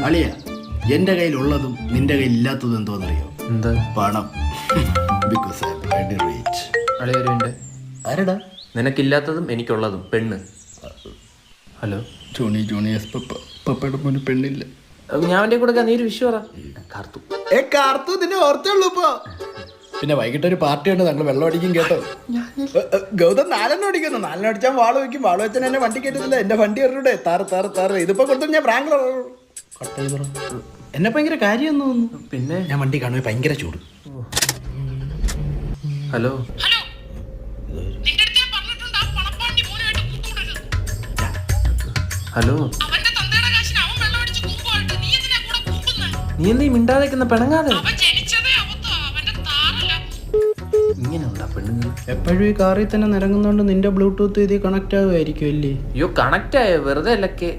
അളിയ എന്റെ കയ്യിലുള്ളതും നിന്റെ കയ്യിൽ ഇല്ലാത്തതും എന്തോന്നറിയോ? എന്താ? പണം. Because I'm very rich. ആരടാ? നിനക്കില്ലാത്തതും എനിക്കുള്ളതും പെണ്ണ്. ഹലോ ജൂനിയേഴ്സ് പപ്പയുടെ മോന് പെണ്ണില്ല. ഞാൻ അവന്റെ കൂടെ നീ ഒരു വിഷു പറ. കാർത്തു കാർത്തു നിന്നെ ഓർത്തുള്ളൂ ഇപ്പൊ. പിന്നെ വൈകിട്ട് ഒരു പാർട്ടി ഉണ്ട്, ഞങ്ങൾ വെള്ളം അടിക്കും കേട്ടോ. ഗൗതം 4 അടിക്കുന്നു. 4 അടിച്ചാൽ വാള് വെക്കും. വാള് വെച്ചാൽ എന്നെ വണ്ടി കയറ്റത്തില്ല. എന്റെ വണ്ടി എറിയൂടെ താറ് ഇതിപ്പോ കൊടുത്തു ഞാൻ പ്രാങ്ക് എന്നെ ഭയങ്കര കാര്യം തോന്നുന്നു. പിന്നെ ഞാൻ വണ്ടി കാണുമ്പോ ഭയങ്കര ചൂട്. ഹലോ ഹലോ നീ എന്താ മിണ്ടാതേക്കുന്ന പെണങ്ങാതെ? ഇങ്ങനെ ഉണ്ടാ പെണ്ണുങ്ങൾ എപ്പോഴും ഈ കാറിൽ തന്നെ നിരങ്ങുന്നോണ്ട് നിന്റെ ബ്ലൂടൂത്ത് ഇതിൽ കണക്ട് ആവുമായിരിക്കും അല്ലേ? അയ്യോ കണക്ട് ആയോ? വെറുതെ അല്ലൊക്കെ.